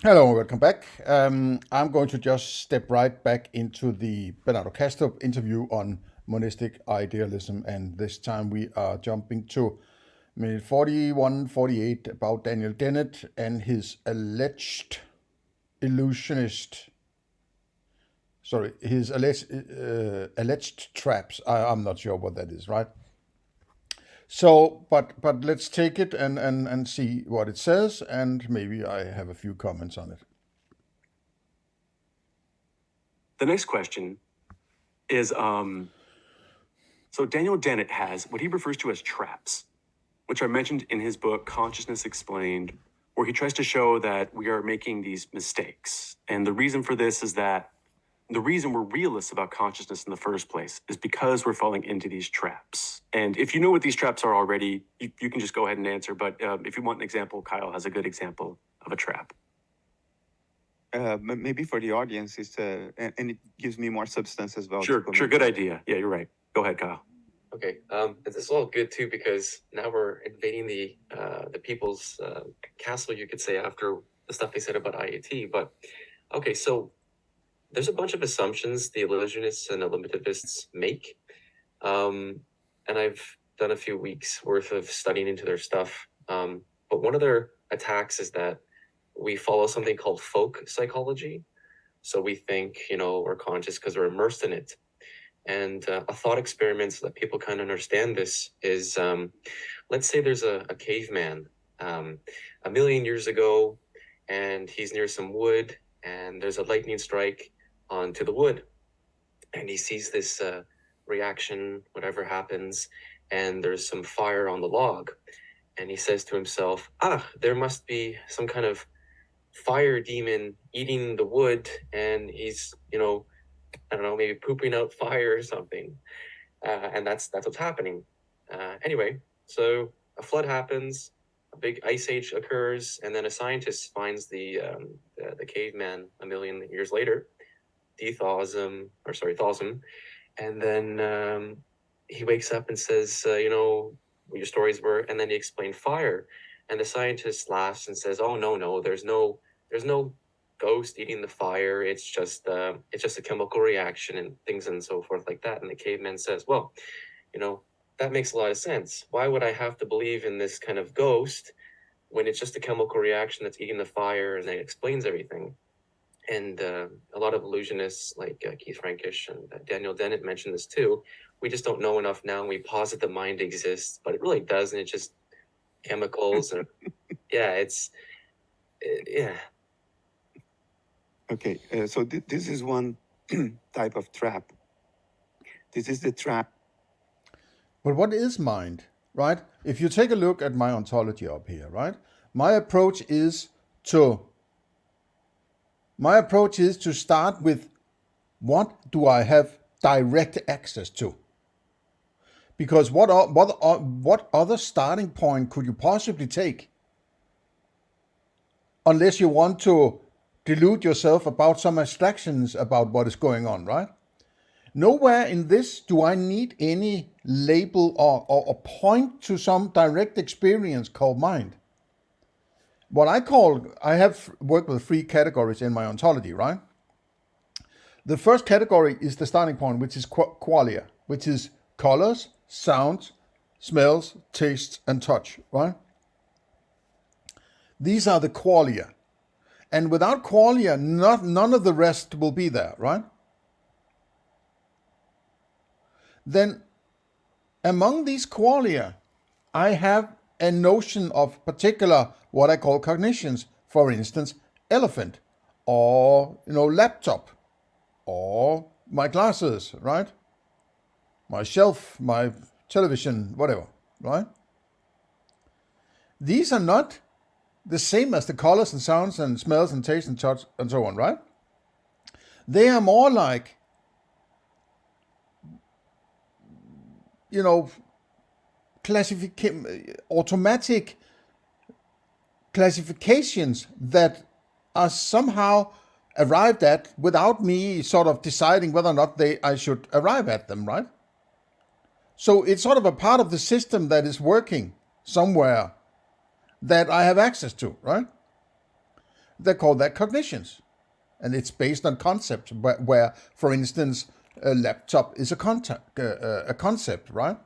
Hello, welcome back. I'm going to just step right back into the Bernardo Kastrup interview on monistic idealism, and this time we are jumping to minute 41, 48 about Daniel Dennett and his illusionist, alleged traps. I'm not sure what that is, right? So, but let's take it and see what it says, and maybe I have a few comments on it. The next question is so Daniel Dennett has what he refers to as traps, which are mentioned in his book Consciousness Explained, where he tries to show that we are making these mistakes. And the reason for this is that the reason we're realists about consciousness in the first place is because we're falling into these traps. And if you know what these traps are already, you can just go ahead and answer. But if you want an example, Kyle has a good example of a trap. Maybe for the audience, and it gives me more substance as well. Sure, good idea. Yeah, you're right. Go ahead, Kyle. Okay, and this is all good too because now we're invading the people's castle, you could say, after the stuff they said about IAT. But okay, so there's a bunch of assumptions the illusionists and the metaphysics make, and I've done a few weeks worth of studying into their stuff. But one of their attacks is that we follow something called folk psychology. So we think, we're conscious because we're immersed in it. And a thought experiment so that people kind of understand this is, let's say there's a caveman a million years ago, and he's near some wood, and there's a lightning strike onto the wood. And he sees this reaction, whatever happens, and there's some fire on the log. And he says to himself, there must be some kind of fire demon eating the wood, and he's, I don't know, maybe pooping out fire or something. And that's what's happening. Anyway, so a flood happens, a big ice age occurs, and then a scientist finds the caveman a million years later, thaws him, and then he wakes up and says, what your stories were, and then he explained fire. And the scientist laughs and says, "Oh, no, there's no ghost eating the fire. It's just a chemical reaction and things and so forth like that." And the caveman says, "Well, that makes a lot of sense. Why would I have to believe in this kind of ghost when it's just a chemical reaction that's eating the fire?" And that explains everything. And a lot of illusionists like Keith Frankish and Daniel Dennett mentioned this too. We just don't know enough now, and we posit the mind exists, but it really doesn't. It's just chemicals and yeah. Okay, so this is one type of trap. This is the trap. But what is mind, right? If you take a look at my ontology up here, right? My approach is to start with, what do I have direct access to? Because what other starting point could you possibly take? Unless you want to delude yourself about some abstractions about what is going on, right? Nowhere in this do I need any label or point to some direct experience called mind. I have worked with 3 categories in my ontology, right? The first category is the starting point, which is qualia, which is colors, sounds, smells, tastes, and touch, right? These are the qualia. And without qualia, none of the rest will be there, right? Then among these qualia, I have a notion of particular, what I call cognitions. For instance, elephant, or laptop, or my glasses, right? My shelf, my television, whatever, right? These are not the same as the colors and sounds and smells and tastes and touch and so on, right? They are more like, automatic classifications that are somehow arrived at without me sort of deciding whether or not I should arrive at them, right? So it's sort of a part of the system that is working somewhere that I have access to, right? they call that cognitions. And it's based on concepts where for instance, a laptop is a concept, right?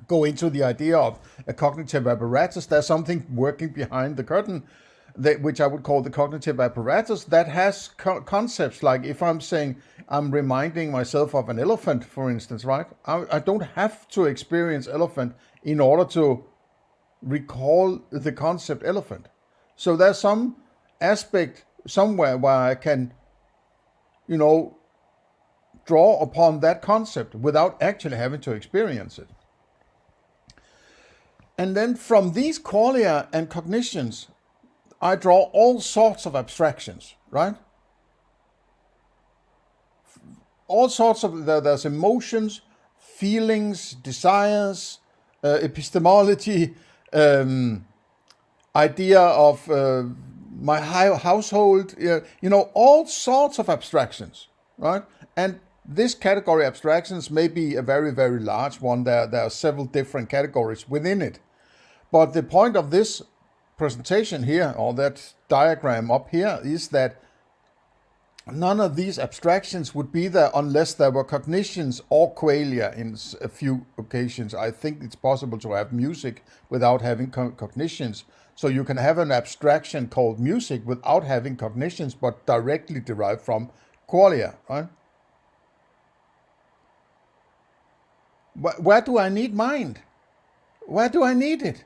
Go into the idea of a cognitive apparatus. There's something working behind the curtain, which I would call the cognitive apparatus, that has concepts. Like if I'm saying I'm reminding myself of an elephant, for instance, right? I don't have to experience elephant in order to recall the concept elephant. So there's some aspect somewhere where I can, draw upon that concept without actually having to experience it. And then from these qualia and cognitions, I draw all sorts of abstractions, right? All sorts of, there's emotions, feelings, desires, epistemology, idea of my household, all sorts of abstractions, right? And this category abstractions may be a very, very large one. There are several different categories within it. But the point of this presentation here, or that diagram up here, is that none of these abstractions would be there unless there were cognitions or qualia. In a few occasions, I think it's possible to have music without having cognitions. So you can have an abstraction called music without having cognitions, but directly derived from qualia, right? Where do I need mind? Where do I need it?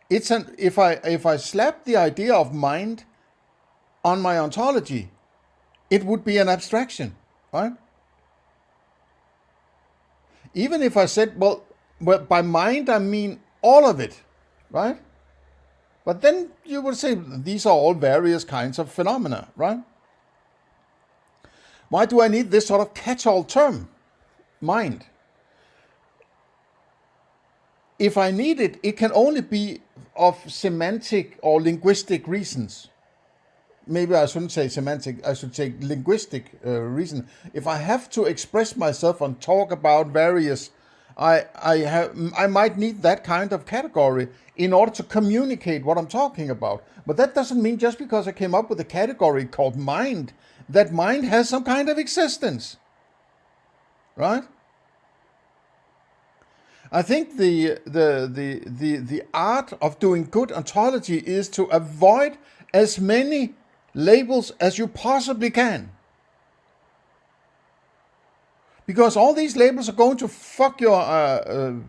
If I slap the idea of mind on my ontology, it would be an abstraction, right? Even if I said, well, by mind I mean all of it, right? But then you would say these are all various kinds of phenomena, right? Why do I need this sort of catch-all term, mind? If I need it, it can only be of semantic or linguistic reasons. Maybe I shouldn't say semantic, I should say linguistic reason. If I have to express myself and talk about various, I might need that kind of category in order to communicate what I'm talking about. But that doesn't mean just because I came up with a category called mind, that mind has some kind of existence, right? I think the art of doing good ontology is to avoid as many labels as you possibly can. Because all these labels are going to fuck your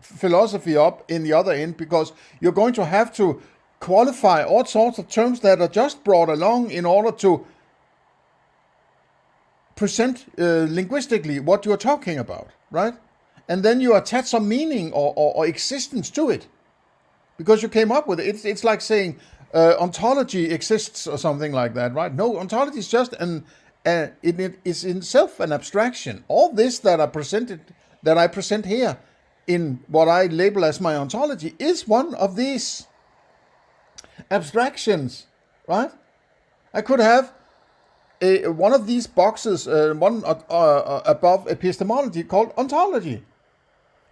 philosophy up in the other end, because you're going to have to qualify all sorts of terms that are just brought along in order to present linguistically what you're talking about, right? And then you attach some meaning or existence to it because you came up with it. It's like saying ontology exists or something like that, right? No, ontology is just it is in itself an abstraction. All this that I present here in what I label as my ontology is one of these abstractions, right? I could have one of these boxes, one above epistemology, called ontology.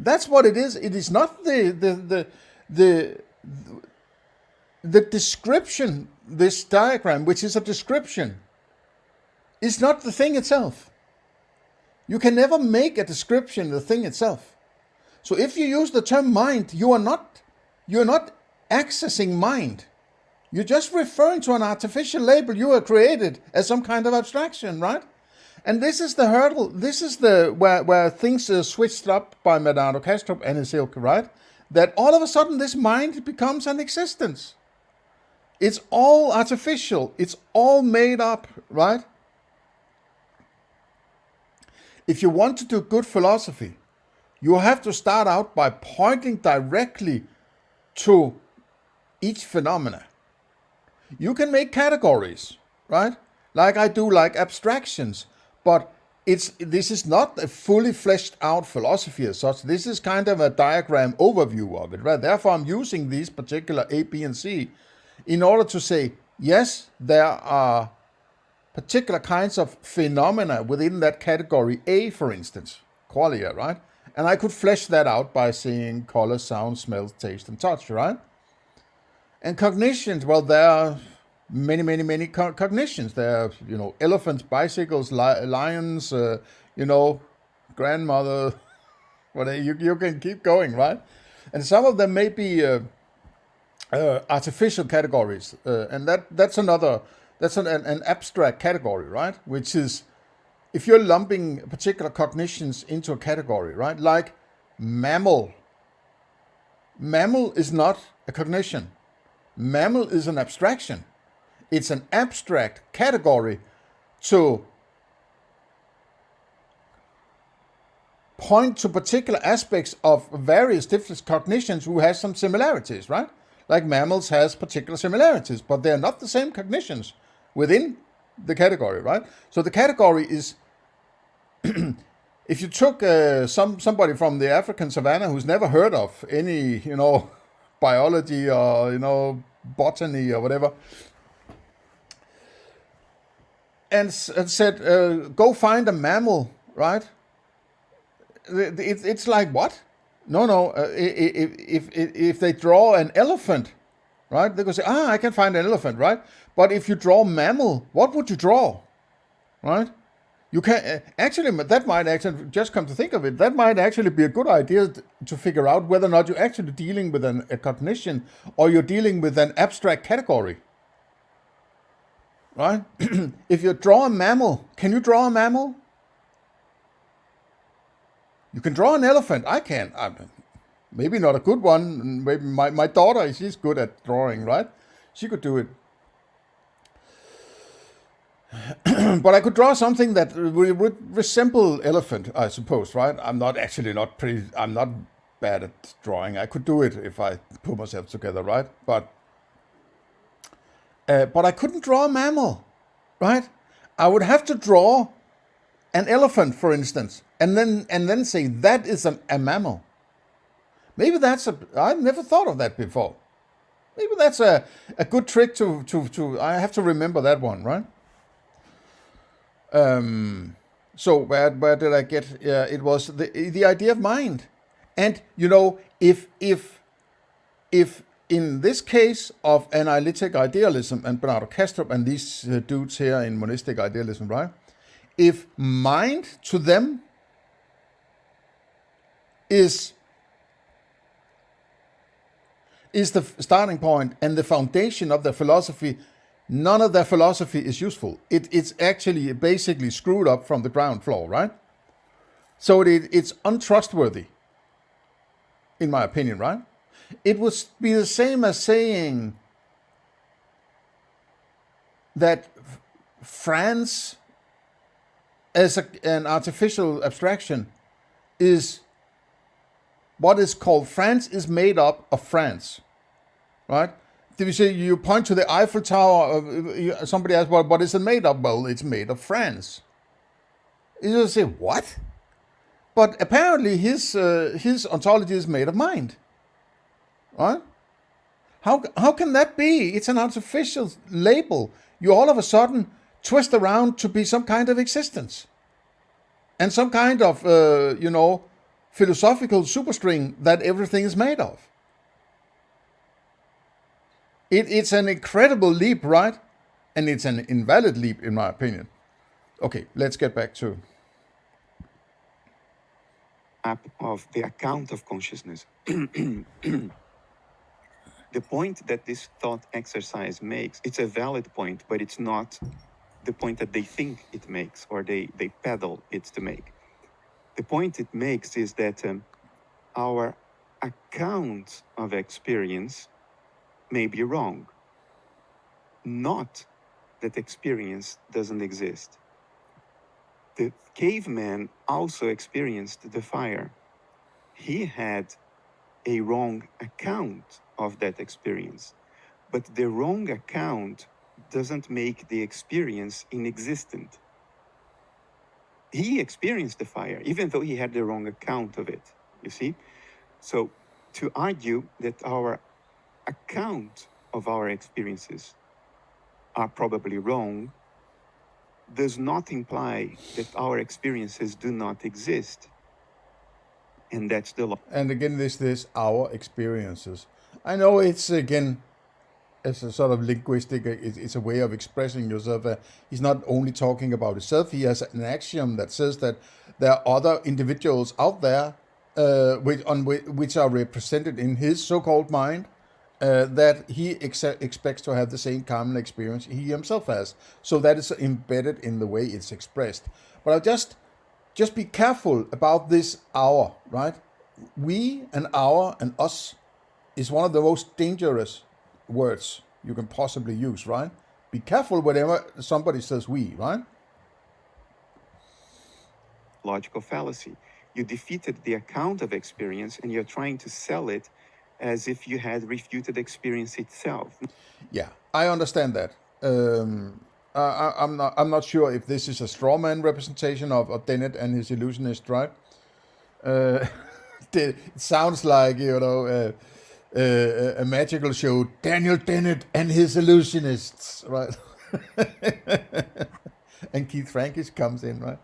That's what it is. It is not the description. This diagram, which is a description, is not the thing itself. You can never make a description the thing itself. So if you use the term mind, you're not accessing mind. You're just referring to an artificial label you have created as some kind of abstraction, right? And this is the hurdle. This is where things are switched up by Bernardo Kastrup and his ilk, right? That all of a sudden this mind becomes an existence. It's all artificial. It's all made up, right? If you want to do good philosophy, you have to start out by pointing directly to each phenomena. You can make categories, right? Like I do, like abstractions, but this is not a fully fleshed out philosophy as such. This is kind of a diagram overview of it, right? Therefore, I'm using these particular A, B, and C in order to say, yes, there are particular kinds of phenomena within that category A, for instance, qualia, right? And I could flesh that out by saying color, sound, smell, taste, and touch, right? And cognitions, well, there are many cognitions. There are, elephants, bicycles, lions, grandmother, whatever. You can keep going, right? And some of them may be artificial categories, and that's an abstract category, right? Which is, if you're lumping particular cognitions into a category, right? Like mammal. Mammal is not a cognition. Mammal is an abstraction. It's an abstract category to point to particular aspects of various different cognitions who has some similarities, right? Like mammals has particular similarities, but they're not the same cognitions within the category, right? So the category is, if you took somebody from the African savannah who's never heard of any, biology or, botany or whatever, and said, go find a mammal, right? It's like, what? No. If they draw an elephant, right? They go say, I can find an elephant, right? But if you draw mammal, what would you draw, right? You can actually, that might actually, just come to think of it, that might actually be a good idea to figure out whether or not you're actually dealing with a cognition or you're dealing with an abstract category, right? If you draw a mammal, can you draw a mammal? You can draw an elephant. I can. Maybe not a good one. Maybe my daughter, she's good at drawing, right? She could do it. But I could draw something that would resemble elephant, I suppose, right? I'm not bad at drawing. I could do it if I put myself together, right? But I couldn't draw a mammal, right? I would have to draw an elephant, for instance, and then say that is a mammal. Maybe I've never thought of that before. Maybe that's a good trick to I have to remember that one, right? So where did I get? It was the idea of mind, and if in this case of analytic idealism and Bernardo Kastrup and these dudes here in monistic idealism, right? If mind to them is the starting point and the foundation of their philosophy, none of their philosophy is useful. It's actually basically screwed up from the ground floor, right? So it's untrustworthy, in my opinion, right? It would be the same as saying that France, as an artificial abstraction, is what is called France is made up of France, right? Did you say you point to the Eiffel Tower? Somebody asks, well, what is it made of? Well, it's made of France. You just say, what? But apparently his ontology is made of mind, right? How can that be? It's an artificial label. You all of a sudden twist around to be some kind of existence and some kind of philosophical superstring that everything is made of. It's an incredible leap, right? And it's an invalid leap, in my opinion. Okay, let's get back to of the account of consciousness. The point that this thought exercise makes, it's a valid point, but it's not the point that they think it makes or they peddle it to make. The point it makes is that our account of experience may be wrong. Not that experience doesn't exist. The caveman also experienced the fire. He had a wrong account of that experience. But the wrong account doesn't make the experience inexistent. He experienced the fire, even though he had the wrong account of it, you see? So to argue that our account of our experiences are probably wrong does not imply that our experiences do not exist. And that's the law. And again, this our experiences. I know it's again as a sort of linguistic, it's a way of expressing yourself. He's not only talking about himself. He has an axiom that says that there are other individuals out there which are represented in his so-called mind, that he expects to have the same common experience he himself has. So that is embedded in the way it's expressed. But I'll just be careful about this our, right? We and our and us is one of the most dangerous words you can possibly use, right? Be careful whenever somebody says we, right? Logical fallacy. You defeated the account of experience and you're trying to sell it as if you had refuted experience itself. Yeah, I understand that. I'm not sure if this is a straw man representation of Dennett and his illusionist, right? It sounds like, a magical show, Daniel Dennett and his illusionists, right? And Keith Frankish comes in, right?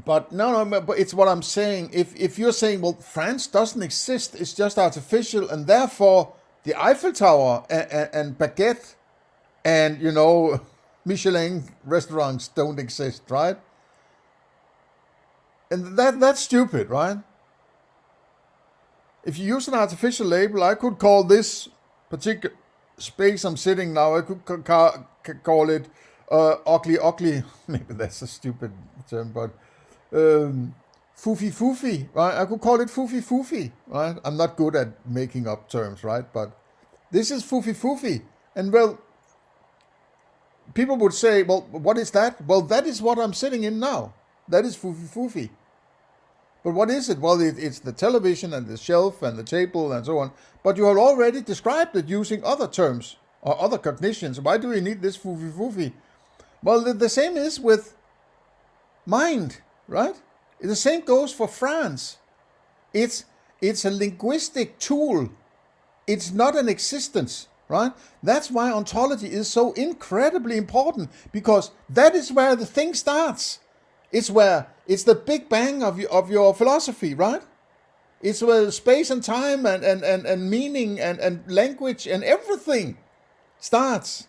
But but it's what I'm saying. If you're saying, well, France doesn't exist, it's just artificial, and therefore the Eiffel Tower and baguette and, Michelin restaurants don't exist, right? And that's stupid, right? If you use an artificial label, I could call this particular space I'm sitting now, I could call it ugly. Maybe that's a stupid term, but foofy, right? I could call it foofy, right? I'm not good at making up terms, right? But this is foofy. And well, people would say, well, what is that? Well, that is what I'm sitting in now. That is foofy. But what is it? Well, it's the television and the shelf and the table and so on. But you have already described it using other terms or other cognitions. Why do we need this foofy? Well, the same is with mind, right? The same goes for France. It's a linguistic tool. It's not an existence, right? That's why ontology is so incredibly important, because that is where the thing starts. It's the big bang of your philosophy, right? It's where space and time and meaning and language and everything starts.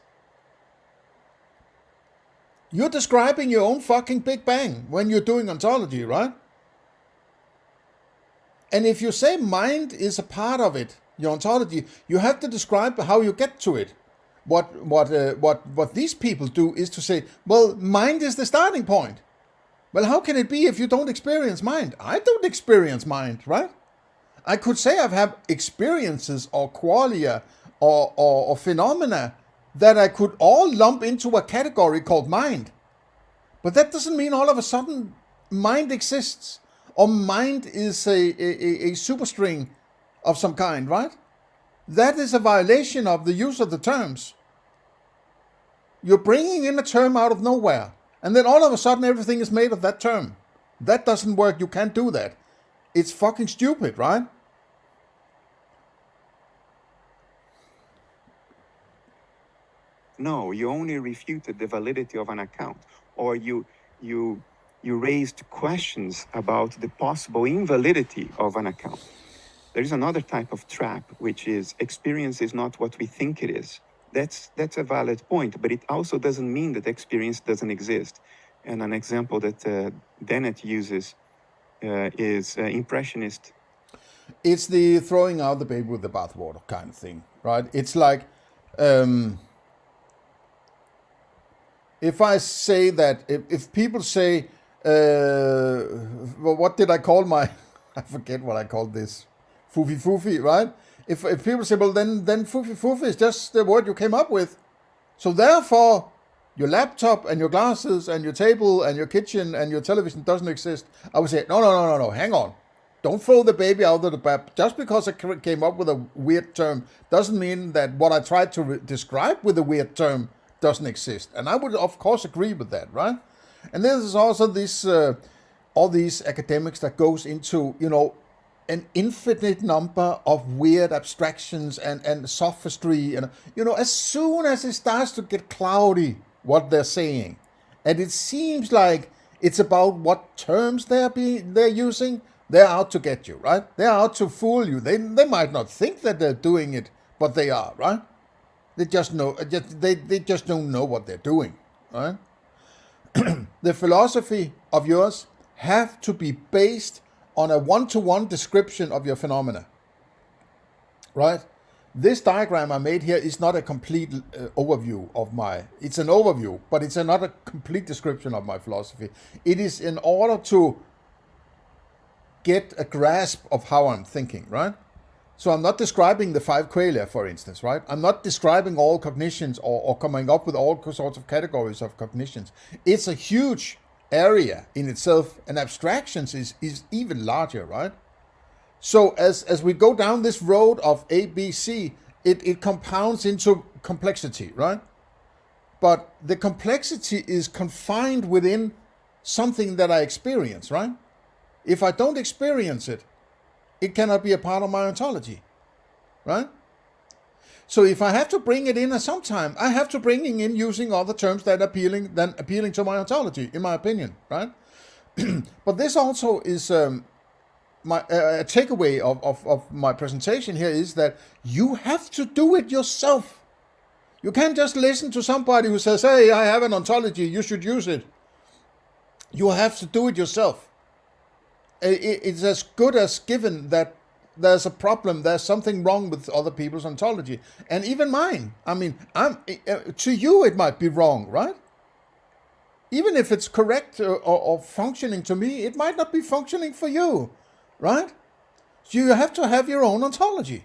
You're describing your own fucking big bang when you're doing ontology, right? And if you say mind is a part of it, your ontology, you have to describe how you get to it. What these people do is to say, well, mind is the starting point. Well, how can it be if you don't experience mind? I don't experience mind, right? I could say I've had experiences or qualia or phenomena that I could all lump into a category called mind. But that doesn't mean all of a sudden mind exists, or mind is a superstring of some kind, right? That is a violation of the use of the terms. You're bringing in a term out of nowhere, and then all of a sudden everything is made of that term. That doesn't work. You can't do that. It's fucking stupid, right? No, you only refuted the validity of an account, or you raised questions about the possible invalidity of an account. There is another type of trap, which is experience is not what we think it is. That's a valid point, but it also doesn't mean that experience doesn't exist. And an example that Dennett uses is impressionist. It's the throwing out the baby with the bathwater kind of thing, right? It's like, if I say that, if people say, well, what did I call I forget what I called this, foofy, right? If people say, well, then foofy is just the word you came up with. So therefore, your laptop and your glasses and your table and your kitchen and your television doesn't exist. I would say, no, hang on. Don't throw the baby out of the bath. Just because I came up with a weird term doesn't mean that what I tried to describe with a weird term doesn't exist. And I would, of course, agree with that, right? And there's also this, all these academics that goes into, an infinite number of weird abstractions and sophistry. And, as soon as it starts to get cloudy, what they're saying, and it seems like it's about what terms they're using, They're out to get you, right? They're out to fool you. They might not think that they're doing it, but they are, right? They just know. They just don't know what they're doing, right? The philosophy of yours have to be based on a one-to-one description of your phenomena, right? This diagram I made here is not a complete overview of it's an overview, but it's not a complete description of my philosophy. It is in order to get a grasp of how I'm thinking, right? So I'm not describing the 5 qualia, for instance, right? I'm not describing all cognitions or coming up with all sorts of categories of cognitions. It's a huge area in itself, and abstractions is even larger, right? So as we go down this road of A, B, C, it compounds into complexity, right? But the complexity is confined within something that I experience, right? If I don't experience it, it cannot be a part of my ontology, right? So if I have to bring it in at some time, I have to bring it in using other terms that appealing to my ontology, in my opinion, right? But this also is my takeaway of my presentation here is that you have to do it yourself. You can't just listen to somebody who says, hey, I have an ontology, you should use it. You have to do it yourself. It's as good as given that there's a problem, there's something wrong with other people's ontology, and even mine. I mean, to you it might be wrong, right? Even if it's correct or functioning to me, it might not be functioning for you, right? So you have to have your own ontology.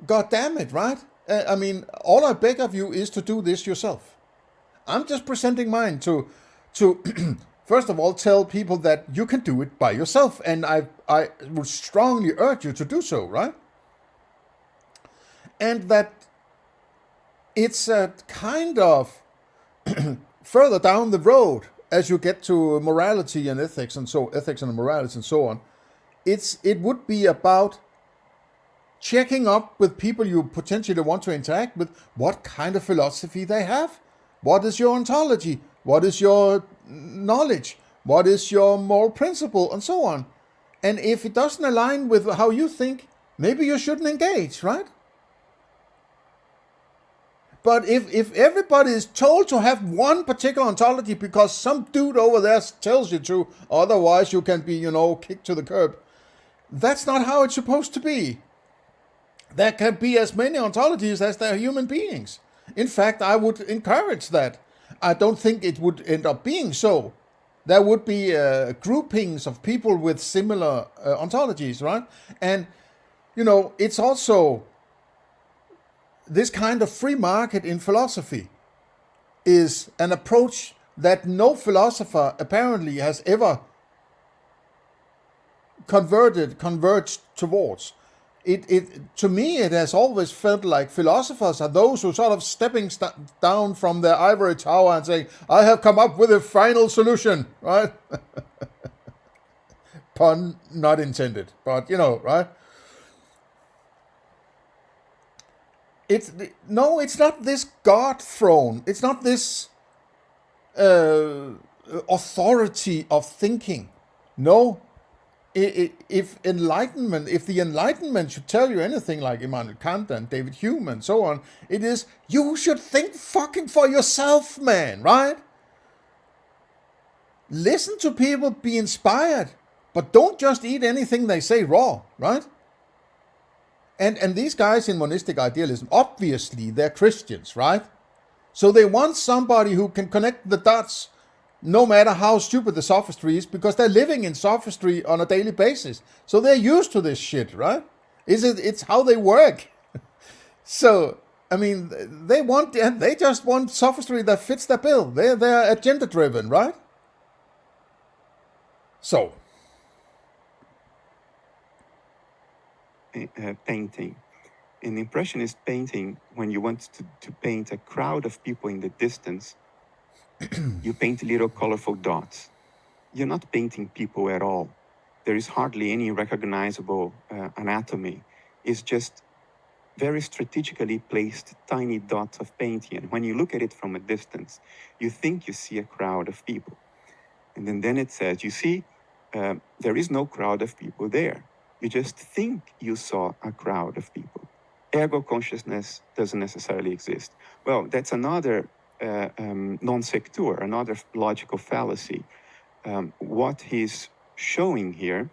God damn it, right? I mean, all I beg of you is to do this yourself. I'm just presenting mine to first of all, tell people that you can do it by yourself, and I would strongly urge you to do so, right? And that it's a kind of further down the road as you get to morality and ethics and morality and so on. It would be about checking up with people you potentially want to interact with, what kind of philosophy they have, what is your ontology, what is your knowledge, what is your moral principle, and so on. And if it doesn't align with how you think, maybe you shouldn't engage, right? But if everybody is told to have one particular ontology because some dude over there tells you to, otherwise you can be, kicked to the curb, that's not how it's supposed to be. There can be as many ontologies as there are human beings. In fact, I would encourage that. I don't think it would end up being so. There would be groupings of people with similar ontologies, right? And, it's also this kind of free market in philosophy is an approach that no philosopher apparently has ever converged towards. To me, it has always felt like philosophers are those who sort of stepping down from their ivory tower and saying, I have come up with a final solution, right? Pun not intended, but right? It's not this God throne. It's not this authority of thinking. No. If the Enlightenment should tell you anything, like Immanuel Kant and David Hume and so on, it is, you should think fucking for yourself, man, right? Listen to people, be inspired, but don't just eat anything they say raw, right? And these guys in monistic idealism, obviously they're Christians, right? So they want somebody who can connect the dots no matter how stupid the sophistry is, because they're living in sophistry on a daily basis. So they're used to this shit, right? It's how they work. So, I mean, they just want sophistry that fits their bill. They're agenda driven, right? So. Painting. In impressionist painting, when you want to paint a crowd of people in the distance, you paint little colorful dots. You're not painting people at all. There is hardly any recognizable anatomy. It's just very strategically placed tiny dots of painting. And when you look at it from a distance, you think you see a crowd of people. And then it says, you see there is no crowd of people there. You just think you saw a crowd of people. Ego consciousness doesn't necessarily exist. Well, that's another non sequitur, another logical fallacy. What he's showing here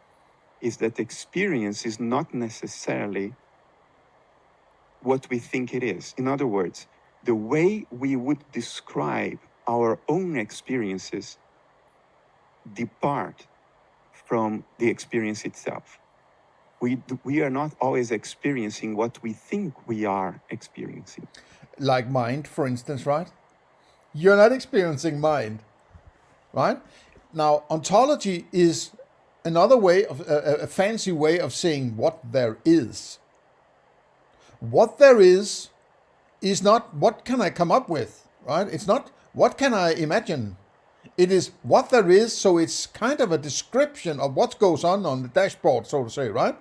is that experience is not necessarily what we think it is. In other words, the way we would describe our own experiences depart from the experience itself. We are not always experiencing what we think we are experiencing. Like mind, for instance, right? You're not experiencing mind, right? Now, ontology is another way of a fancy way of saying what there is. What there is not what can I come up with, right? It's not what can I imagine. It is what there is, so it's kind of a description of what goes on the dashboard, so to say, right?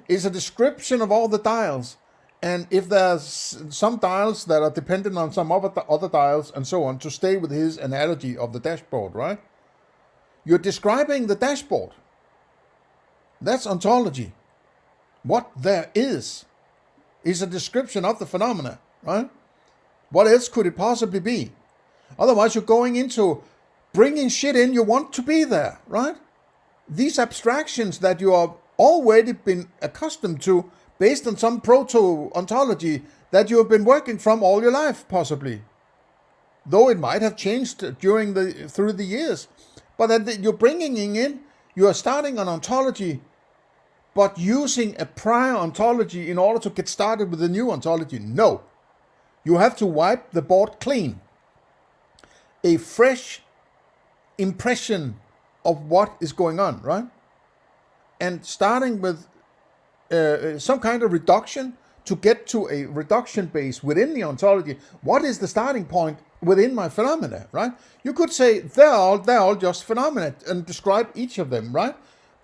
It's a description of all the dials. And if there's some dials that are dependent on some other dials and so on, to stay with his analogy of the dashboard, right? You're describing the dashboard. That's ontology. What there is a description of the phenomena, right? What else could it possibly be? Otherwise, you're going into bringing shit in you want to be there, right? These abstractions that you have already been accustomed to based on some proto-ontology that you have been working from all your life, possibly. Though it might have changed through the years. But that you're bringing in, you are starting an ontology, but using a prior ontology in order to get started with a new ontology. No. You have to wipe the board clean. A fresh impression of what is going on, right? And starting with some kind of reduction to get to a reduction base within the ontology. What is the starting point within my phenomena, right? You could say they're all just phenomena and describe each of them, right?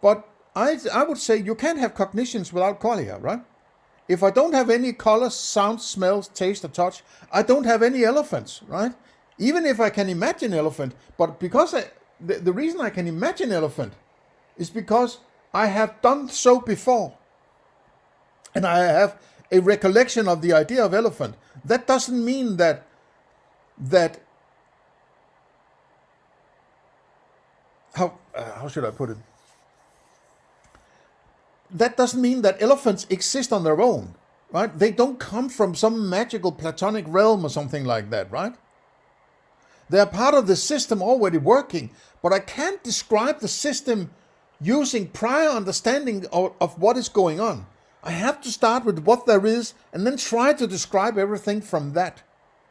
But I would say you can't have cognitions without qualia, right? If I don't have any colors, sounds, smells, taste, or touch, I don't have any elephants, right? Even if I can imagine elephant, but because the reason I can imagine elephant is because I have done so before. And I have a recollection of the idea of elephant. That doesn't mean that how should I put it? That doesn't mean that elephants exist on their own, right? They don't come from some magical platonic realm or something like that, right? They're part of the system already working, but I can't describe the system using prior understanding of what is going on. I have to start with what there is and then try to describe everything from that.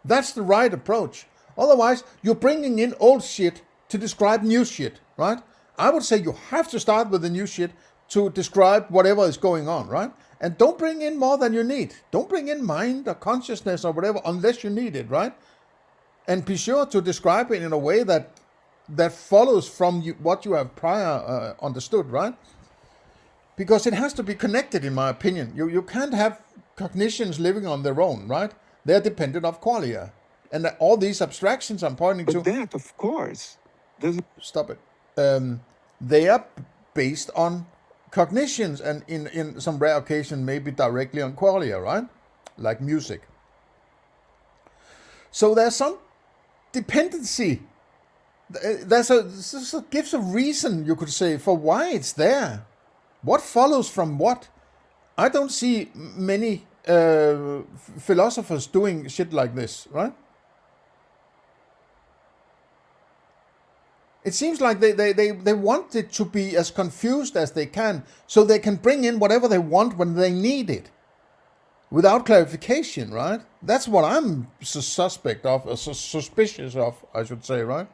That's the right approach. Otherwise, you're bringing in old shit to describe new shit, right? I would say you have to start with the new shit to describe whatever is going on, right? And don't bring in more than you need. Don't bring in mind or consciousness or whatever unless you need it, right? And be sure to describe it in a way that follows from what you have prior understood, right? Because it has to be connected, in my opinion. You can't have cognitions living on their own, right? They're dependent of qualia. And all these abstractions I'm pointing But to... that, of course, doesn't... Stop it. They are based on cognitions and in some rare occasion maybe directly on qualia, right? Like music. So there's some dependency. This gives a reason, you could say, for why it's there. What follows from what? I don't see many philosophers doing shit like this, right? It seems like they want it to be as confused as they can, so they can bring in whatever they want when they need it, without clarification, right? That's what I'm suspect of, or suspicious of, I should say, right?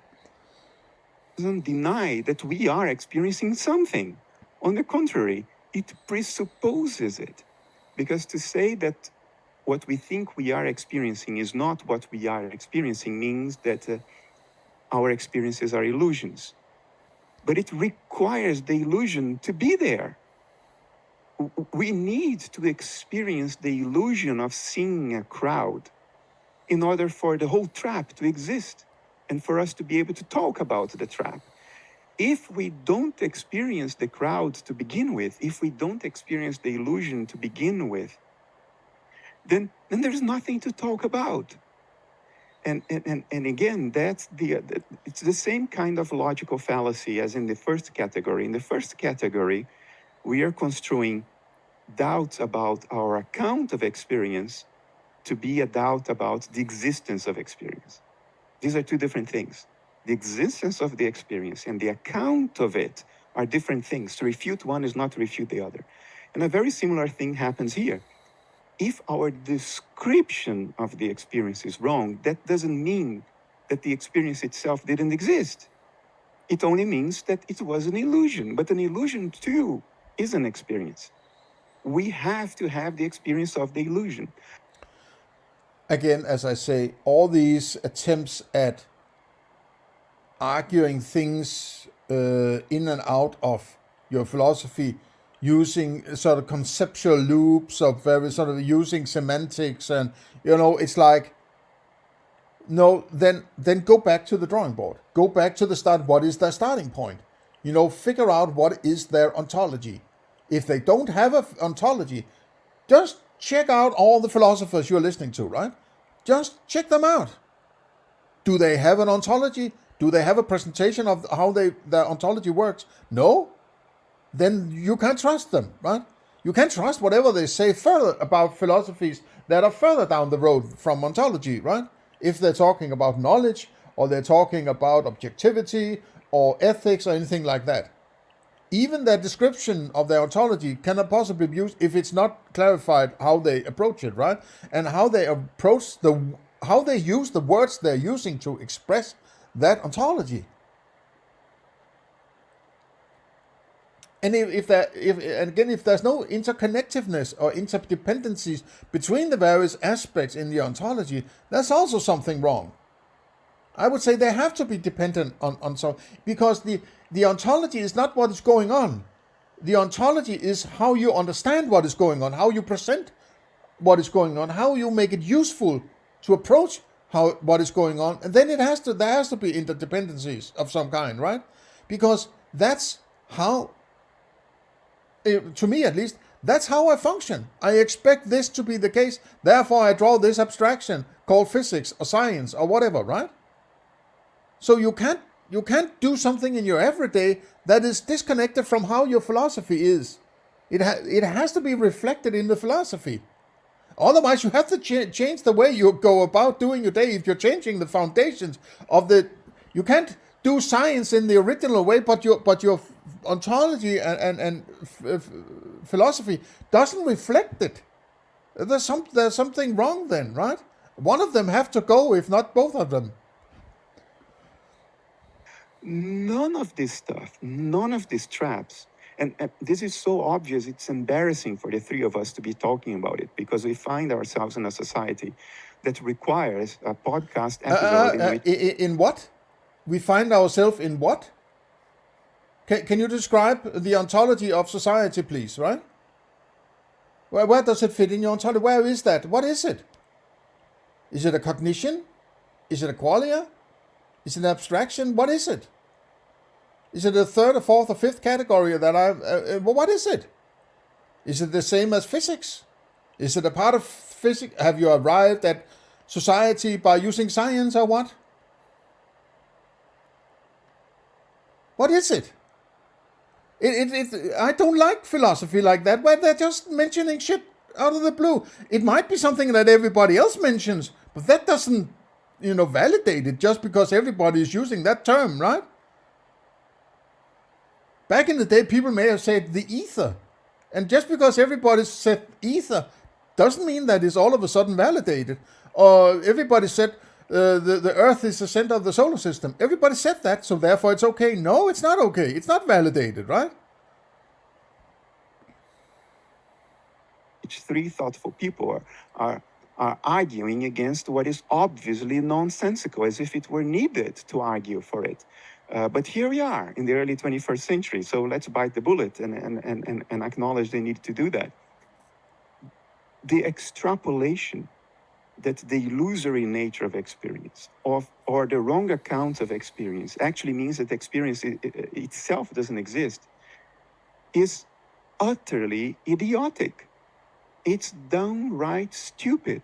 Doesn't deny that we are experiencing something. On the contrary, it presupposes it. Because to say that what we think we are experiencing is not what we are experiencing means that our experiences are illusions. But it requires the illusion to be there. We need to experience the illusion of seeing a crowd in order for the whole trap to exist and for us to be able to talk about the trap. if we don't experience the crowd to begin with, if we don't experience the illusion to begin with, then there's nothing to talk about. And again, it's the same kind of logical fallacy as in the first category. In the first category, we are construing doubts about our account of experience to be a doubt about the existence of experience. These are two different things. The existence of the experience and the account of it are different things. To refute one is not to refute the other. And a very similar thing happens here. If our description of the experience is wrong, that doesn't mean that the experience itself didn't exist. It only means that it was an illusion. But an illusion, too, is an experience. We have to have the experience of the illusion. Again, as I say, all these attempts at arguing things in and out of your philosophy using sort of conceptual loops of very sort of using semantics, and it's like, no, then go back to the drawing board, go back to the start. What is their starting point? Figure out what is their ontology. If they don't have an ontology, just check out all the philosophers you're listening to, right? Just check them out. Do they have an ontology? Do they have a presentation of how their ontology works? No? Then you can't trust them, right? You can't trust whatever they say further about philosophies that are further down the road from ontology, right? If they're talking about knowledge, or they're talking about objectivity, or ethics, or anything like that. Even their description of their ontology cannot possibly be used if it's not clarified how they approach it, right? And how they approach how they use the words they're using to express that ontology. And if there's no interconnectiveness or interdependencies between the various aspects in the ontology, that's also something wrong. I would say they have to be dependent on some, because the ontology is not what is going on. The ontology is how you understand what is going on, how you present what is going on, how you make it useful to approach what is going on, and then there has to be interdependencies of some kind, right? Because that's how, to me at least, that's how I function. I expect this to be the case, therefore I draw this abstraction called physics or science or whatever, right? So you can't do something in your everyday that is disconnected from how your philosophy is. It has to be reflected in the philosophy. Otherwise, you have to change the way you go about doing your day. If you're changing the foundations of you can't do science in the original way, but your ontology and philosophy doesn't reflect it. There's something wrong then, right? One of them have to go, if not both of them. None of this stuff, none of these traps, and this is so obvious, it's embarrassing for the three of us to be talking about it, because we find ourselves in a society that requires a podcast episode in what? We find ourselves in what? Can you describe the ontology of society, please, right? Where does it fit in your ontology? Where is that? What is it? Is it a cognition? Is it a qualia? Is it an abstraction? What is it? Is it a third, or fourth, or fifth category that what is it? Is it the same as physics? Is it a part of physics? Have you arrived at society by using science, or what? What is it? I don't like philosophy like that, where they're just mentioning shit out of the blue. It might be something that everybody else mentions, but that doesn't, validate it just because everybody is using that term, right? Back in the day, people may have said the ether. And just because everybody said ether doesn't mean that it's all of a sudden validated. Or everybody said the Earth is the center of the solar system. Everybody said that, so therefore it's okay. No, it's not okay. It's not validated, right? Three thoughtful people are arguing against what is obviously nonsensical, as if it were needed to argue for it. But here we are in the early 21st century, so let's bite the bullet and acknowledge the need to do that. The extrapolation that the illusory nature of experience or the wrong account of experience actually means that experience itself doesn't exist is utterly idiotic. It's downright stupid.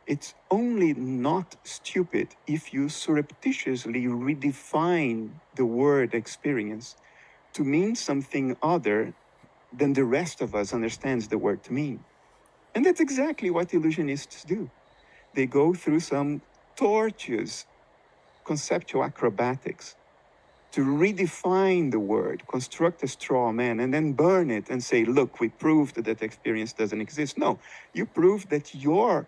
It's only not stupid if you surreptitiously redefine the word experience to mean something other than the rest of us understands the word to mean. And that's exactly what illusionists do. They go through some tortuous conceptual acrobatics to redefine the word, construct a straw man, and then burn it and say, look, we proved that experience doesn't exist. No, you proved that your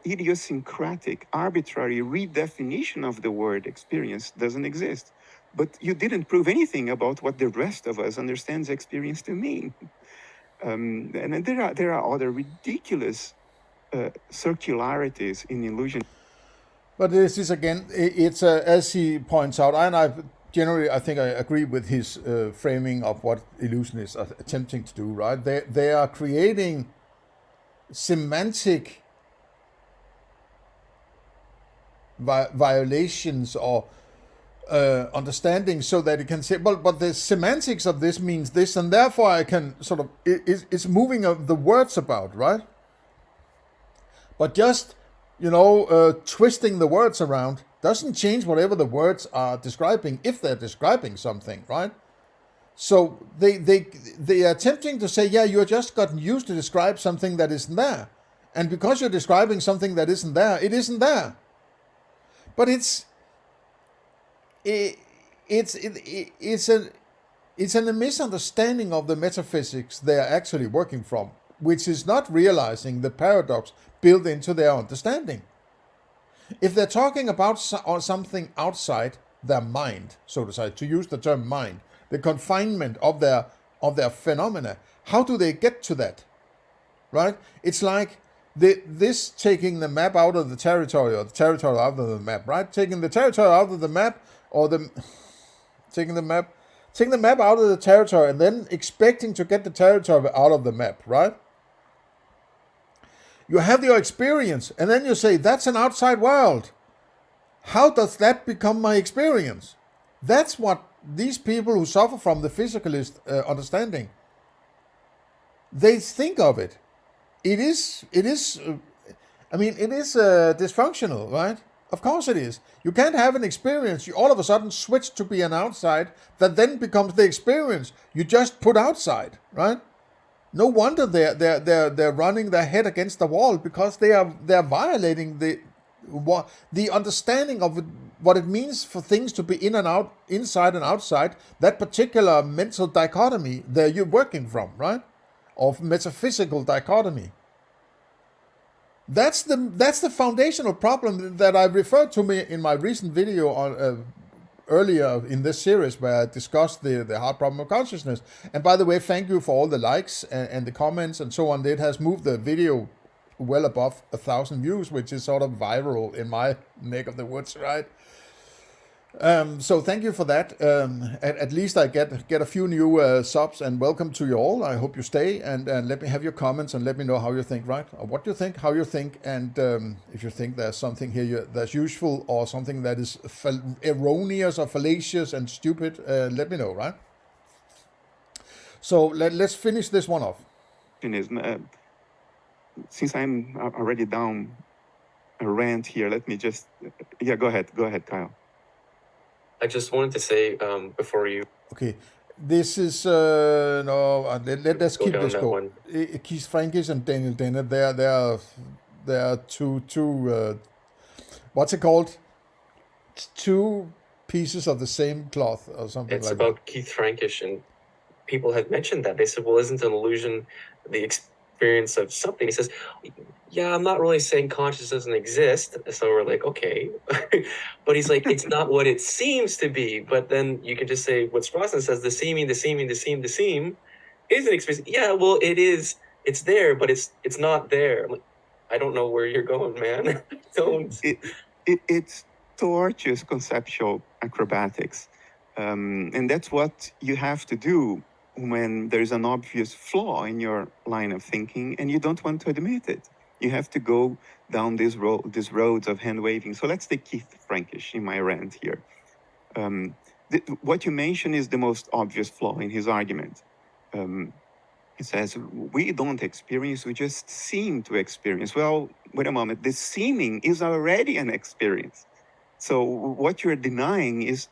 idiosyncratic, arbitrary redefinition of the word experience doesn't exist. But you didn't prove anything about what the rest of us understands experience to mean. And there are other ridiculous circularities in illusion. But this is again, it's as he points out, and I think I agree with his framing of what illusionists are attempting to do. Right? They are creating semantic violations or understanding, so that it can say, well, but the semantics of this means this, and therefore I can sort of it's moving the words about, right? But just twisting the words around doesn't change whatever the words are describing, if they're describing something, right? So they are attempting to say, yeah, you're just gotten used to describe something that isn't there, and because you're describing something that isn't there, it isn't there. But it's a misunderstanding of the metaphysics they are actually working from, which is not realizing the paradox built into their understanding. If they're talking about something outside their mind, so to say, to use the term mind, the confinement of their phenomena, how do they get to that? Right? It's like this taking the map out of the territory, or the territory out of the map, right? Taking the territory out of the map, or taking the map out of the territory, and then expecting to get the territory out of the map, right? You have your experience, and then you say, that's an outside world. How does that become my experience? That's what these people who suffer from the physicalist understanding, they think of it. It is dysfunctional, right? Of course it is. You can't have an experience, you all of a sudden switch to be an outside, that then becomes the experience you just put outside, right? No wonder they're running their head against the wall, because they're violating the understanding of what it means for things to be in and out, inside and outside, that particular mental dichotomy that you're working from, right? Of metaphysical dichotomy. That's the foundational problem that I referred to in my recent video on earlier in this series, where I discussed the hard problem of consciousness. And by the way, thank you for all the likes and the comments and so on. It has moved the video well above 1,000 views, which is sort of viral in my neck of the woods, right? So thank you for that. At least I get a few new subs, and welcome to you all. I hope you stay, and let me have your comments and let me know how you think, right? Or what you think, how you think, and if you think there's something here that's useful, or something that is erroneous or fallacious and stupid, let me know, right? So let's finish this one off. Since I'm already down a rant here, let me just... Yeah, go ahead, Kyle. I just wanted to say before you. Okay, this is let's keep this going. Keith Frankish and Daniel Dennett, they are two what's it called? Two pieces of the same cloth or something. It's like about that. Keith Frankish, and people had mentioned that. They said, "Well, isn't an illusion the experience of something?" He says, yeah, I'm not really saying consciousness doesn't exist. So we're like, okay. But he's like, it's not what it seems to be. But then you can just say what Strawson says, the seem is an experience. Yeah, well, it is. It's there, but it's not there. I'm like, I don't know where you're going, man. Don't. It's tortuous conceptual acrobatics. And that's what you have to do when there's an obvious flaw in your line of thinking and you don't want to admit it. You have to go down these roads of hand waving. So let's take Keith Frankish in my rant here. What you mention is the most obvious flaw in his argument. He says, we don't experience, we just seem to experience. Well, wait a moment, the seeming is already an experience. So what you're denying is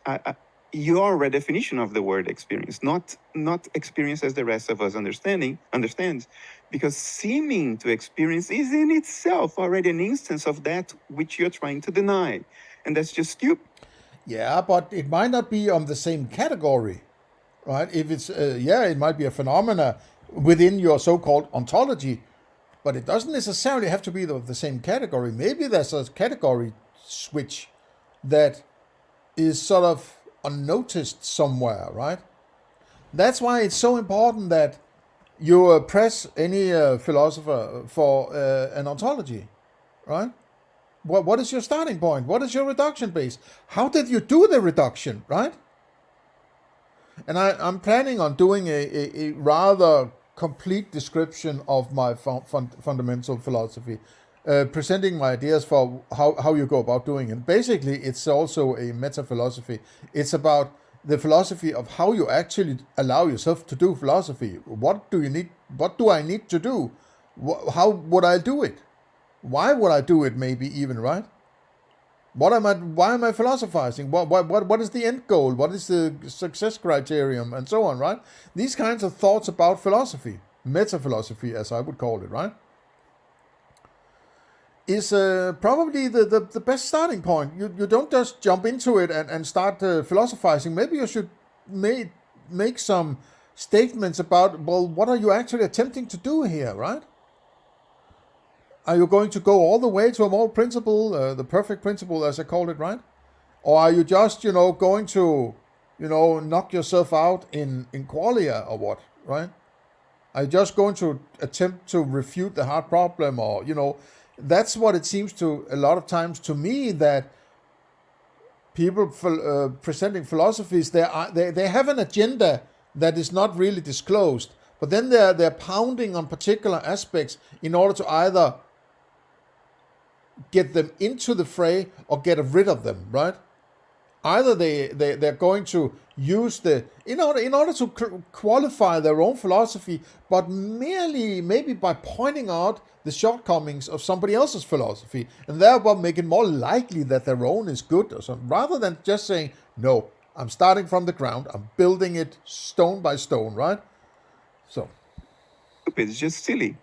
your redefinition of the word experience, not experience as the rest of us understands, because seeming to experience is in itself already an instance of that which you're trying to deny. And that's just stupid. Yeah, but it might not be on the same category, right? If it's, it might be a phenomena within your so-called ontology, but it doesn't necessarily have to be the same category. Maybe there's a category switch that is sort of unnoticed somewhere, right? That's why it's so important that you press any philosopher for an ontology, right? What is your starting point? What is your reduction base? How did you do the reduction, right? And I'm planning on doing a rather complete description of my fundamental philosophy, presenting my ideas for how you go about doing it. Basically, it's also a metaphilosophy. It's about the philosophy of how you actually allow yourself to do philosophy. What do you need? What do I need to do? How would I do it? Why would I do it? Maybe even, right? Why am I philosophizing? What is the end goal? What is the success criterion, and so on, right? These kinds of thoughts about philosophy, metaphilosophy, as I would call it, right, is probably the best starting point. You don't just jump into it and start philosophizing. Maybe you should make some statements about, well, what are you actually attempting to do here, right? Are you going to go all the way to a moral principle, the perfect principle, as I call it, right? Or are you just, going to, knock yourself out in qualia or what, right? Are you just going to attempt to refute the hard problem, or, that's what it seems to a lot of times to me, that people presenting philosophies, they have an agenda that is not really disclosed, but then they're pounding on particular aspects in order to either get them into the fray or get rid of them, right? Either they're going to use in order to qualify their own philosophy, but merely maybe by pointing out the shortcomings of somebody else's philosophy, and thereby make it more likely that their own is good or something, rather than just saying, no, I'm starting from the ground, I'm building it stone by stone, right? So It's just silly.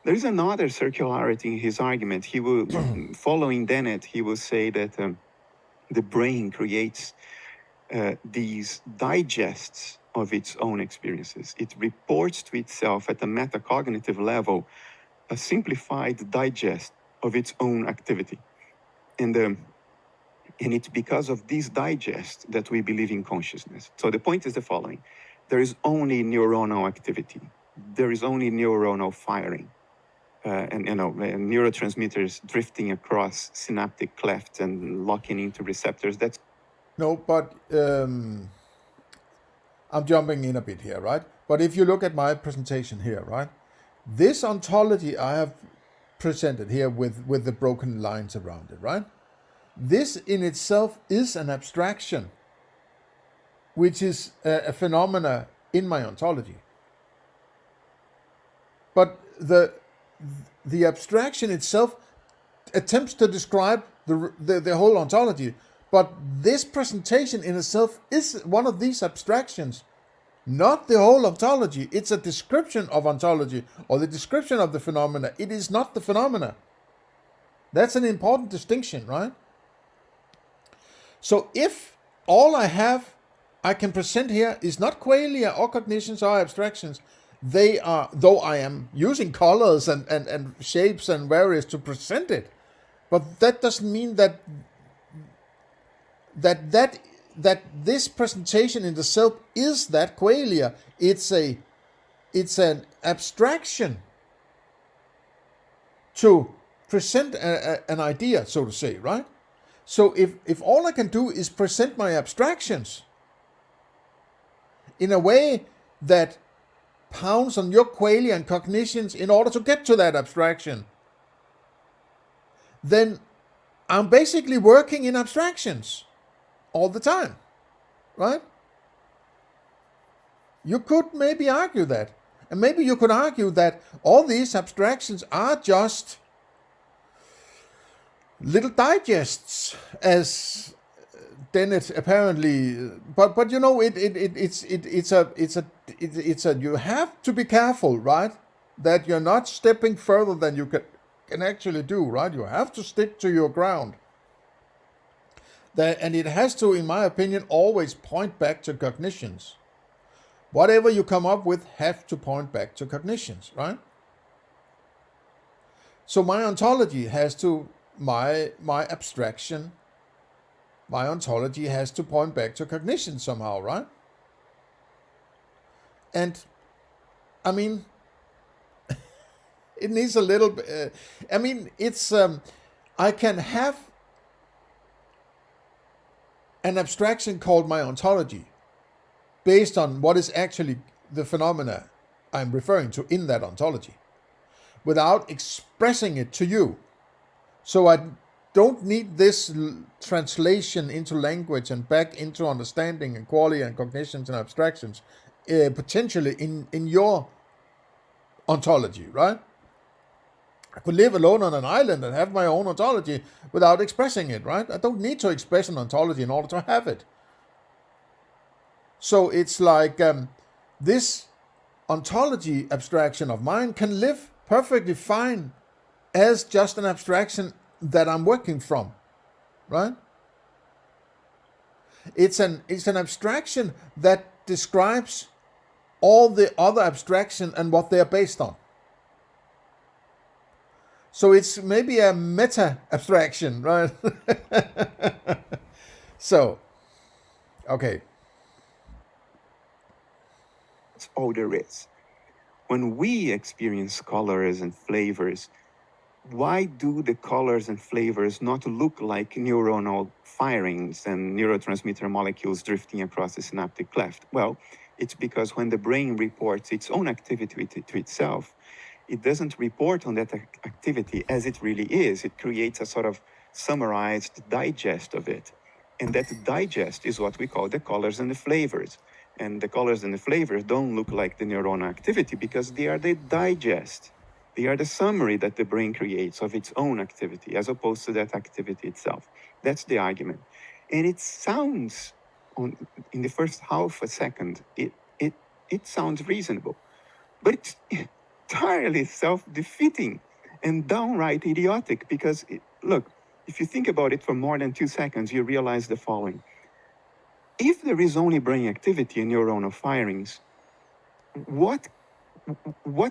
There is another circularity in his argument. He will, following Dennett, he will say that the brain creates these digests of its own experiences. It reports to itself at a metacognitive level a simplified digest of its own activity. And it's because of this digest that we believe in consciousness. So the point is the following. There is only neuronal activity. There is only neuronal firing. And neurotransmitters drifting across synaptic clefts and locking into receptors. That's no, but I'm jumping in a bit here, right? But if you look at my presentation here, right, this ontology I have presented here with the broken lines around it, right? This in itself is an abstraction, which is a phenomena in my ontology. But the abstraction itself attempts to describe the whole ontology, but this presentation in itself is one of these abstractions, not the whole ontology. It's a description of ontology, or the description of the phenomena. It is not the phenomena. That's an important distinction, right? So if all I can present here is not qualia or cognitions or abstractions, they are, though I am using colors and shapes and various to present it, but that doesn't mean that this presentation in itself is that qualia. It's an abstraction to present an idea, so to say, right? So if all I can do is present my abstractions in a way that pounds on your qualia and cognitions in order to get to that abstraction, then I'm basically working in abstractions all the time, right? You could maybe argue that. And maybe you could argue that all these abstractions are just little digests, as Dennett apparently. But you know, it's a you have to be careful, right? That you're not stepping further than you can actually do, right? You have to stick to your ground. And it has to, in my opinion, always point back to cognitions. Whatever you come up with have to point back to cognitions, right? So my ontology has to, my abstraction, my ontology has to point back to cognition somehow, right? And, I mean, it needs a little bit, it's, I can have an abstraction called my ontology, based on what is actually the phenomena I'm referring to in that ontology, without expressing it to you. So I don't need this translation into language and back into understanding and qualia and cognitions and abstractions, potentially in your ontology, right? I could live alone on an island and have my own ontology without expressing it, right? I don't need to express an ontology in order to have it. So it's like this ontology abstraction of mine can live perfectly fine as just an abstraction that I'm working from, right? It's an abstraction that describes all the other abstraction and what they are based on. So it's maybe a meta abstraction, right? So, okay. That's all there is. When we experience colors and flavors, why do the colors and flavors not look like neuronal firings and neurotransmitter molecules drifting across the synaptic cleft? Well, it's because when the brain reports its own activity to itself, it doesn't report on that activity as it really is. It creates a sort of summarized digest of it. And that digest is what we call the colors and the flavors. And the colors and the flavors don't look like the neuronal activity because they are the digest. They are the summary that the brain creates of its own activity as opposed to that activity itself. That's the argument. And it sounds, in the first half a second, it sounds reasonable. But it's entirely self-defeating and downright idiotic because, look, if you think about it for more than 2 seconds, you realize the following. If there is only brain activity and neuronal firings, what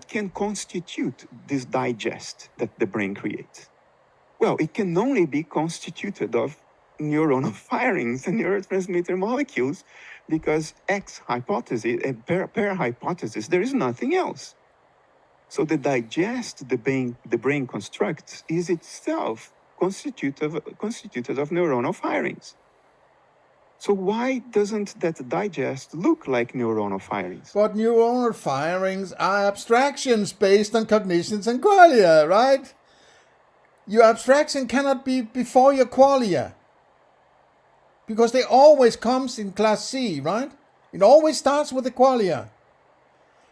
can constitute this digest that the brain creates? Well, it can only be constituted of neuronal firings and neurotransmitter molecules because X hypothesis, per hypothesis, there is nothing else. So the digest the brain constructs is itself constituted of neuronal firings. So why doesn't that digest look like neuronal firings? But neuronal firings are abstractions based on cognitions and qualia, right? Your abstraction cannot be before your qualia. Because they always comes in class C, right? It always starts with the qualia.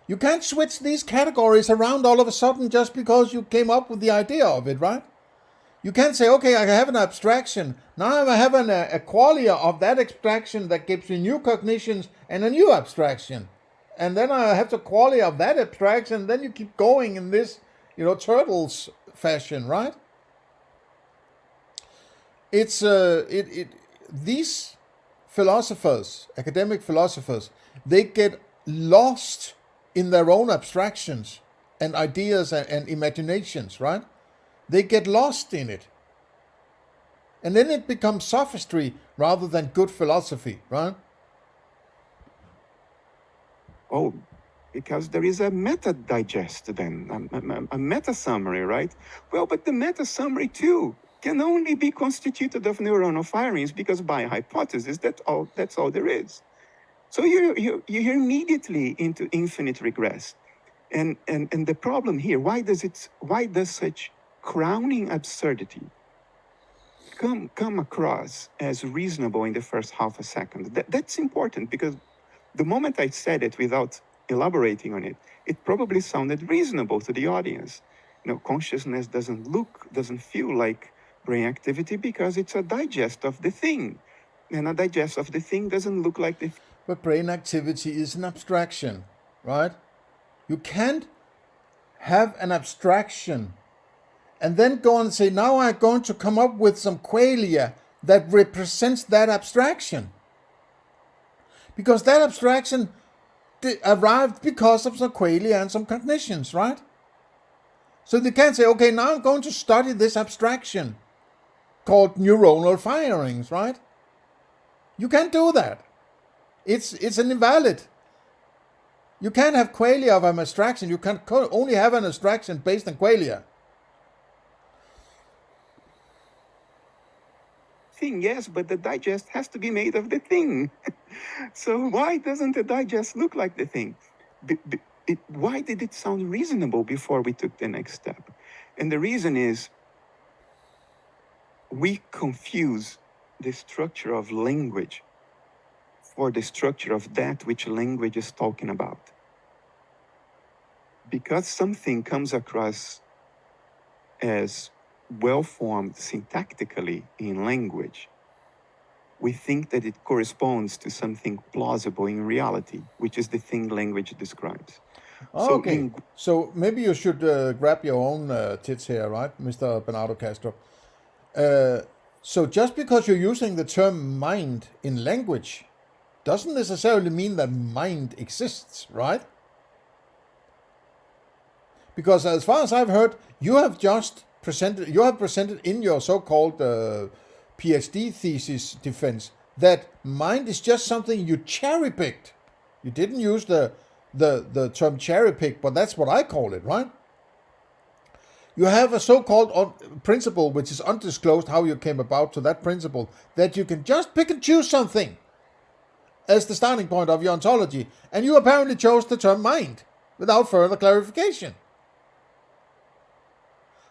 You can't switch these categories around all of a sudden just because you came up with the idea of it, right? You can't say, okay, I have an abstraction. Now I have a qualia of that abstraction that gives me new cognitions and a new abstraction. And then I have the qualia of that abstraction, and then you keep going in this, turtles fashion, right? It's these philosophers, academic philosophers, they get lost in their own abstractions and ideas and imaginations, right? They get lost in it. And then it becomes sophistry rather than good philosophy, right? Oh, because there is a meta-digest then, a meta-summary, right? Well, but the meta-summary too can only be constituted of neuronal firings because by hypothesis, that's all there is. So you're immediately into infinite regress. And the problem here, why does such crowning absurdity come across as reasonable in the first half a second. That's important, because the moment I said it without elaborating on it, it probably sounded reasonable to the audience. Consciousness doesn't feel like brain activity because it's a digest of the thing. And a digest of the thing doesn't look like the But brain activity is an abstraction, right? You can't have an abstraction and then go and say, now I'm going to come up with some qualia that represents that abstraction. Because that abstraction arrived because of some qualia and some cognitions, right? So they can't say, okay, now I'm going to study this abstraction called neuronal firings, right? You can't do that. It's an invalid. You can't have qualia of an abstraction. You can only have an abstraction based on qualia. thing, yes, but the digest has to be made of the thing. So why doesn't the digest look like the thing? Why did it sound reasonable before we took the next step? And the reason is we confuse the structure of language for the structure of that which language is talking about. Because something comes across as well-formed syntactically in language, we think that it corresponds to something plausible in reality, which is the thing language describes. Okay, so maybe you should grab your own tits here, right, Mr. Bernardo Kastrup? So just because you're using the term mind in language doesn't necessarily mean that mind exists, right? Because as far as I've heard, you have presented in your so-called PhD thesis defense that mind is just something you cherry-picked. You didn't use the term cherry-pick, but that's what I call it, right? You have a so-called principle, which is undisclosed how you came about to that principle, that you can just pick and choose something as the starting point of your ontology, and you apparently chose the term mind without further clarification.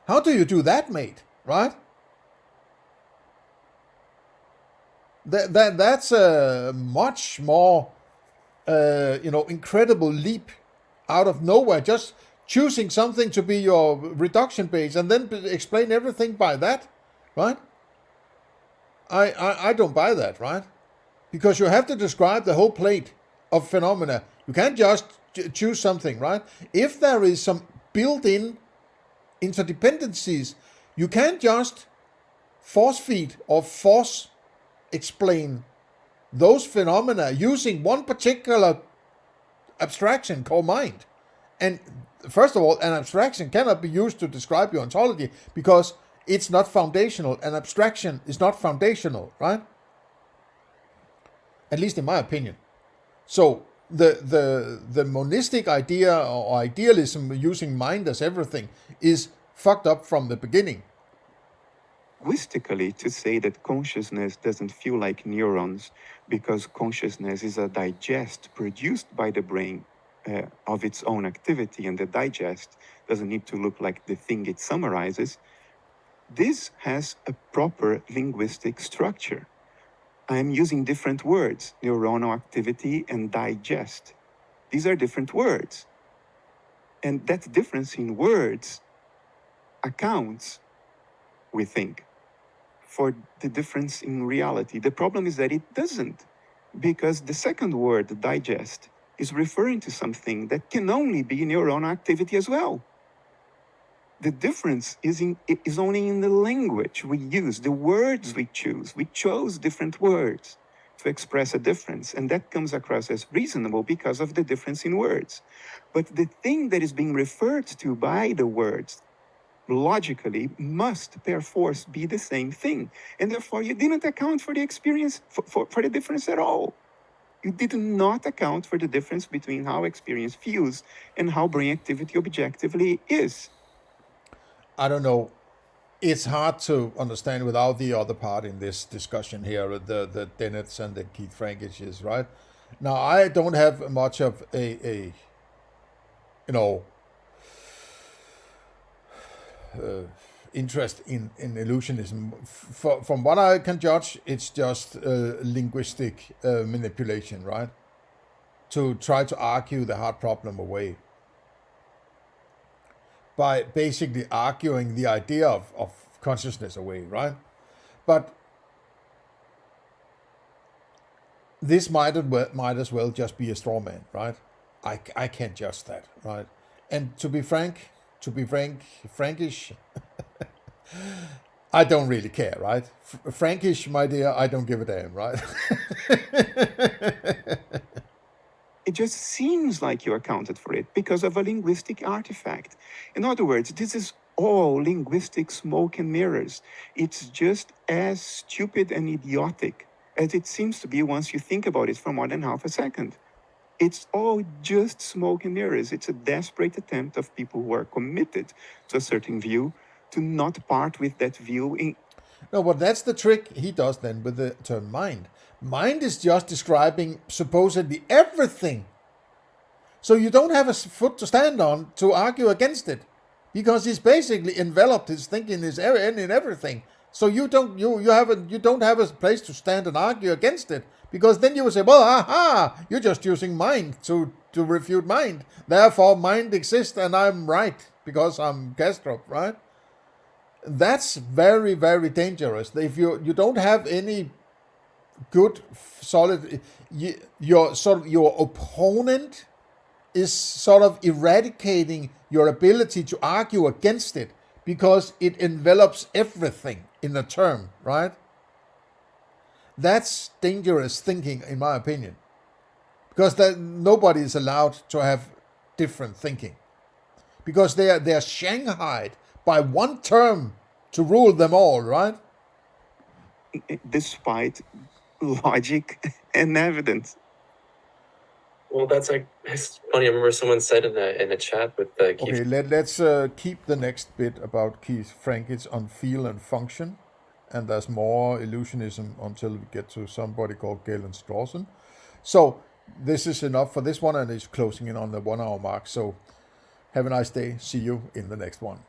How do you do that, mate? Right? That's a much more, incredible leap out of nowhere. Just choosing something to be your reduction base and then explain everything by that, right? I don't buy that, right? Because you have to describe the whole plate of phenomena. You can't just choose something, right? If there is some built-in interdependencies, you can't just force feed or force explain those phenomena using one particular abstraction called mind. And first of all, an abstraction cannot be used to describe your ontology because it's not foundational. An abstraction is not foundational, right? At least in my opinion. So the monistic idea or idealism using mind as everything is fucked up from the beginning. Linguistically, to say that consciousness doesn't feel like neurons because consciousness is a digest produced by the brain of its own activity, and the digest doesn't need to look like the thing it summarizes, this has a proper linguistic structure. I'm using different words, neuronal activity and digest. These are different words. And that difference in words accounts, we think, for the difference in reality. The problem is that it doesn't, because the second word, digest, is referring to something that can only be neuronal activity as well. The difference is only in the language we use, the words we choose. We chose different words to express a difference, and that comes across as reasonable because of the difference in words. But the thing that is being referred to by the words logically must perforce be the same thing, and therefore you didn't account for the experience, for the difference at all. You did not account for the difference between how experience feels and how brain activity objectively is. I don't know. It's hard to understand without the other part in this discussion here, the Dennett's and the Keith Frankiches, right? Now, I don't have much of interest in illusionism. From what I can judge, it's just linguistic manipulation, right? To try to argue the hard problem away by basically arguing the idea of consciousness away, right? But this might as well just be a straw man, right? I can't judge that, right? And to be frankish, I don't really care, right? Frankish, my dear, I don't give a damn, right? It just seems like you accounted for it because of a linguistic artifact. In other words, this is all linguistic smoke and mirrors. It's just as stupid and idiotic as it seems to be once you think about it for more than half a second. It's all just smoke and mirrors. It's a desperate attempt of people who are committed to a certain view to not part with that view. No, but that's the trick he does then with the term mind. Mind is just describing supposedly everything. So you don't have a foot to stand on to argue against it, because he's basically enveloped his thinking in everything. So you don't have a place to stand and argue against it, because then you will say, well, aha, you're just using mind to refute mind. Therefore, mind exists and I'm right because I'm Kastrup, right? That's very, very dangerous. If you don't have any good, solid, your opponent is sort of eradicating your ability to argue against it because it envelops everything in a term, right? That's dangerous thinking, in my opinion, because nobody is allowed to have different thinking, because they are shanghaied by one term to rule them all, right? Despite logic and evidence. Well, it's funny. I remember someone said in a chat with Keith. Okay, let's keep the next bit about Keith Frankit's on feel and function. And there's more illusionism until we get to somebody called Galen Strawson. So this is enough for this one, and it's closing in on the 1 hour mark. So have a nice day. See you in the next one.